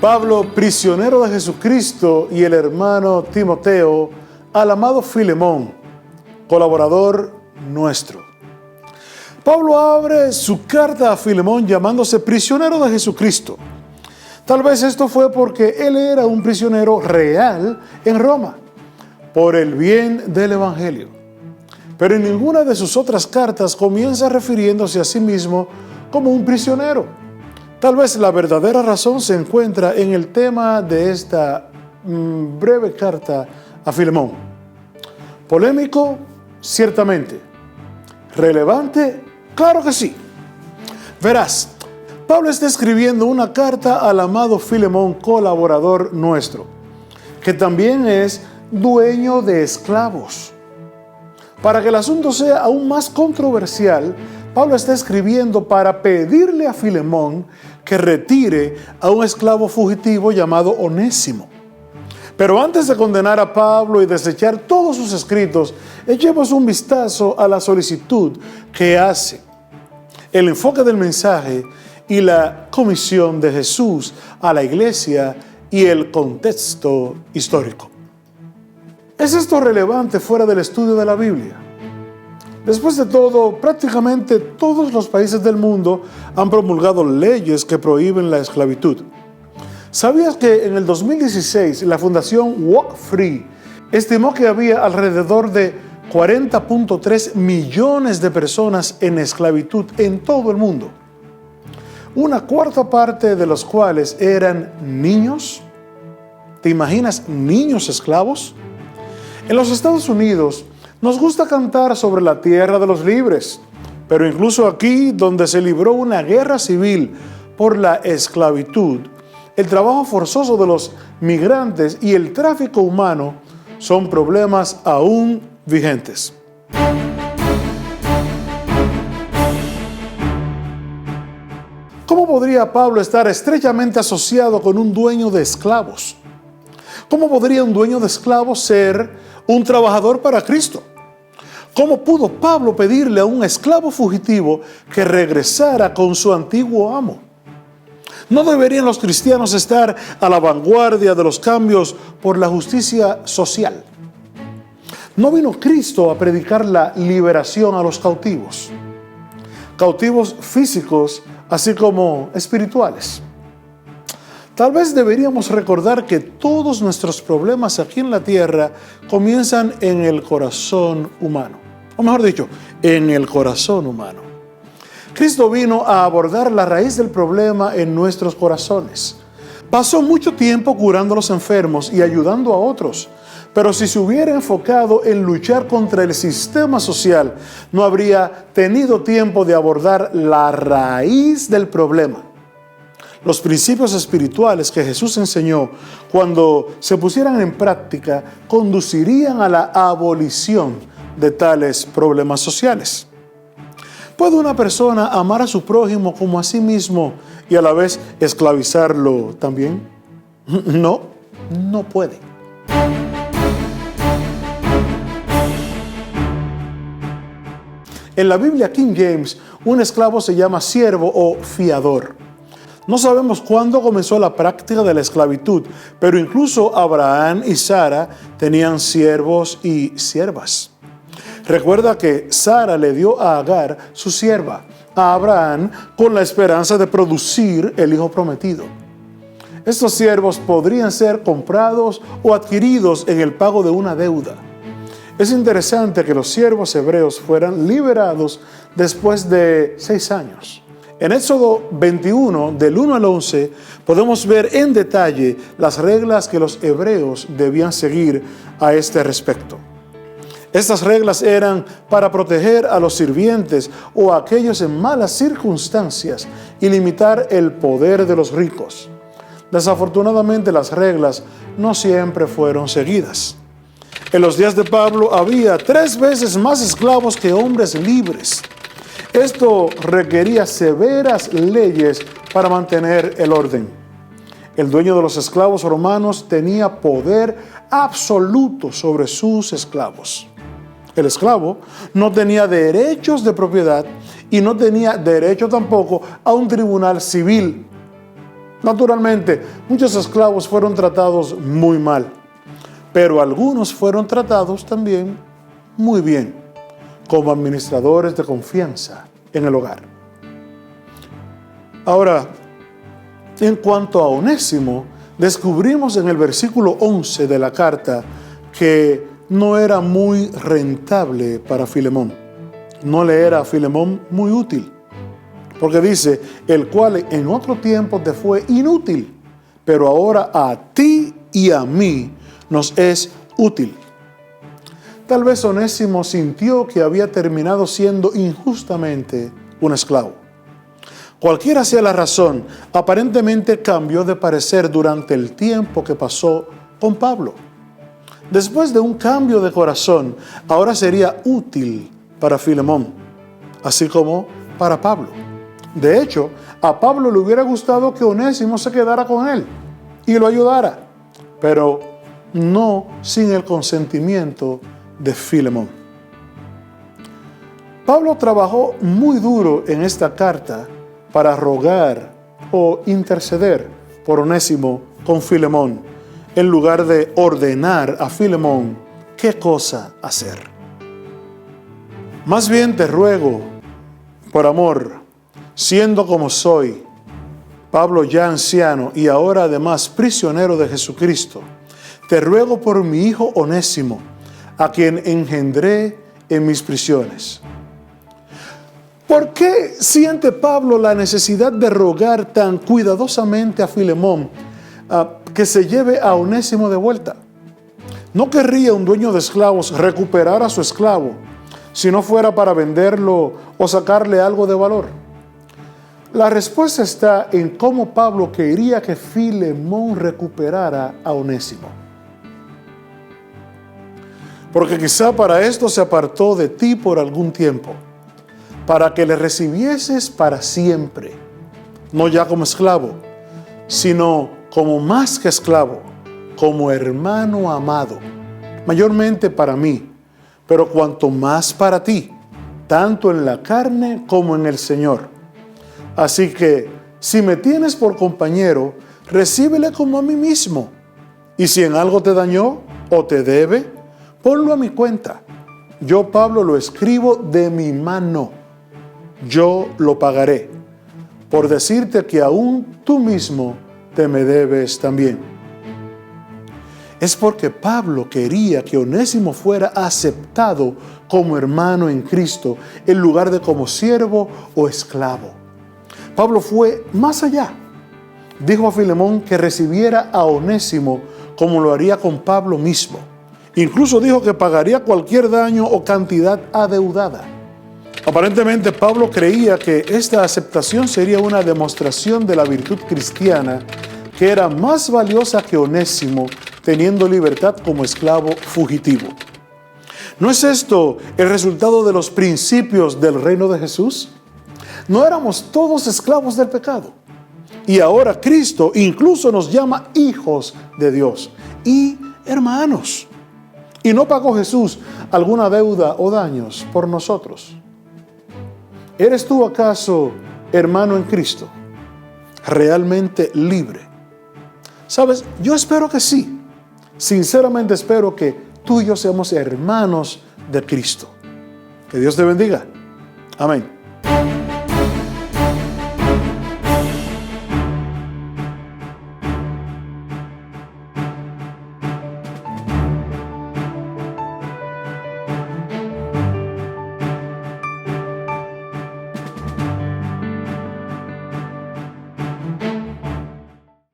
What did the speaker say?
Pablo, prisionero de Jesucristo, y el hermano Timoteo, al amado Filemón, colaborador nuestro. Pablo abre su carta a Filemón llamándose prisionero de Jesucristo. Tal vez esto fue porque él era un prisionero real en Roma, por el bien del Evangelio. Pero en ninguna de sus otras cartas comienza refiriéndose a sí mismo como un prisionero. Tal vez la verdadera razón se encuentra en el tema de esta breve carta a Filemón. Polémico, ciertamente. Relevante, claro que sí. Verás, Pablo está escribiendo una carta al amado Filemón, colaborador nuestro, que también es dueño de esclavos. Para que el asunto sea aún más controversial, Pablo está escribiendo para pedirle a Filemón que retire a un esclavo fugitivo llamado Onésimo. Pero antes de condenar a Pablo y desechar todos sus escritos, echemos un vistazo a la solicitud que hace, el enfoque del mensaje y la comisión de Jesús a la iglesia y el contexto histórico. ¿Es esto relevante fuera del estudio de la Biblia? Después de todo, prácticamente todos los países del mundo han promulgado leyes que prohíben la esclavitud. ¿Sabías que en el 2016 la Fundación Walk Free estimó que había alrededor de 40.3 millones de personas en esclavitud en todo el mundo? Una cuarta parte de los cuales eran niños. ¿Te imaginas niños esclavos? En los Estados Unidos nos gusta cantar sobre la tierra de los libres, pero incluso aquí, donde se libró una guerra civil por la esclavitud, el trabajo forzoso de los migrantes y el tráfico humano son problemas aún vigentes. ¿Cómo podría Pablo estar estrechamente asociado con un dueño de esclavos? ¿Cómo podría un dueño de esclavos ser un trabajador para Cristo? ¿Cómo pudo Pablo pedirle a un esclavo fugitivo que regresara con su antiguo amo? ¿No deberían los cristianos estar a la vanguardia de los cambios por la justicia social? ¿No vino Cristo a predicar la liberación a los cautivos? Cautivos físicos, así como espirituales. Tal vez deberíamos recordar que todos nuestros problemas aquí en la tierra comienzan en el corazón humano. O mejor dicho, en el corazón humano. Cristo vino a abordar la raíz del problema en nuestros corazones. Pasó mucho tiempo curando a los enfermos y ayudando a otros. Pero si se hubiera enfocado en luchar contra el sistema social, no habría tenido tiempo de abordar la raíz del problema. Los principios espirituales que Jesús enseñó, cuando se pusieran en práctica, conducirían a la abolición de tales problemas sociales. ¿Puede una persona amar a su prójimo como a sí mismo y a la vez esclavizarlo también? No, no puede. En la Biblia King James, un esclavo se llama siervo o fiador. No sabemos cuándo comenzó la práctica de la esclavitud, pero incluso Abraham y Sara tenían siervos y siervas. Recuerda que Sara le dio a Agar, su sierva, a Abraham con la esperanza de producir el hijo prometido. Estos siervos podrían ser comprados o adquiridos en el pago de una deuda. Es interesante que los siervos hebreos fueran liberados después de 6 años. En Éxodo 21, del 1 al 11, podemos ver en detalle las reglas que los hebreos debían seguir a este respecto. Estas reglas eran para proteger a los sirvientes o a aquellos en malas circunstancias y limitar el poder de los ricos. Desafortunadamente, las reglas no siempre fueron seguidas. En los días de Pablo había 3 veces más esclavos que hombres libres. Esto requería severas leyes para mantener el orden. El dueño de los esclavos romanos tenía poder absoluto sobre sus esclavos. El esclavo no tenía derechos de propiedad y no tenía derecho tampoco a un tribunal civil. Naturalmente, muchos esclavos fueron tratados muy mal, pero algunos fueron tratados también muy bien, como administradores de confianza en el hogar. Ahora, en cuanto a Onésimo, descubrimos en el versículo 11 de la carta que no era muy rentable para Filemón. No le era a Filemón muy útil. Porque dice, el cual en otro tiempo te fue inútil, pero ahora a ti y a mí nos es útil. Tal vez Onésimo sintió que había terminado siendo injustamente un esclavo. Cualquiera sea la razón, aparentemente cambió de parecer durante el tiempo que pasó con Pablo. Después de un cambio de corazón, ahora sería útil para Filemón, así como para Pablo. De hecho, a Pablo le hubiera gustado que Onésimo se quedara con él y lo ayudara, pero no sin el consentimiento de Filemón. Pablo trabajó muy duro en esta carta para rogar o interceder por Onésimo con Filemón, en lugar de ordenar a Filemón qué cosa hacer. Más bien te ruego, por amor, siendo como soy, Pablo ya anciano y ahora además prisionero de Jesucristo, te ruego por mi hijo Onésimo, a quien engendré en mis prisiones. ¿Por qué siente Pablo la necesidad de rogar tan cuidadosamente a Filemón que se lleve a Onésimo de vuelta? ¿No querría un dueño de esclavos recuperar a su esclavo si no fuera para venderlo o sacarle algo de valor? La respuesta está en cómo Pablo quería que Filemón recuperara a Onésimo. Porque quizá para esto se apartó de ti por algún tiempo, para que le recibieses para siempre, no ya como esclavo, sino como más que esclavo, como hermano amado, mayormente para mí, pero cuanto más para ti, tanto en la carne como en el Señor. Así que, si me tienes por compañero, recíbele como a mí mismo. Y si en algo te dañó o te debe, ponlo a mi cuenta. Yo, Pablo, lo escribo de mi mano. Yo lo pagaré, por decirte que aún tú mismo te me debes también. Es porque Pablo quería que Onésimo fuera aceptado como hermano en Cristo, en lugar de como siervo o esclavo. Pablo fue más allá. Dijo a Filemón que recibiera a Onésimo como lo haría con Pablo mismo. Incluso dijo que pagaría cualquier daño o cantidad adeudada. Aparentemente Pablo creía que esta aceptación sería una demostración de la virtud cristiana, que era más valiosa que Onésimo, teniendo libertad como esclavo fugitivo. ¿No es esto el resultado de los principios del reino de Jesús? No éramos todos esclavos del pecado. Y ahora Cristo incluso nos llama hijos de Dios y hermanos. ¿Y no pagó Jesús alguna deuda o daños por nosotros? ¿Eres tú acaso hermano en Cristo? ¿Realmente libre? ¿Sabes? Yo espero que sí. Sinceramente espero que tú y yo seamos hermanos de Cristo. Que Dios te bendiga. Amén.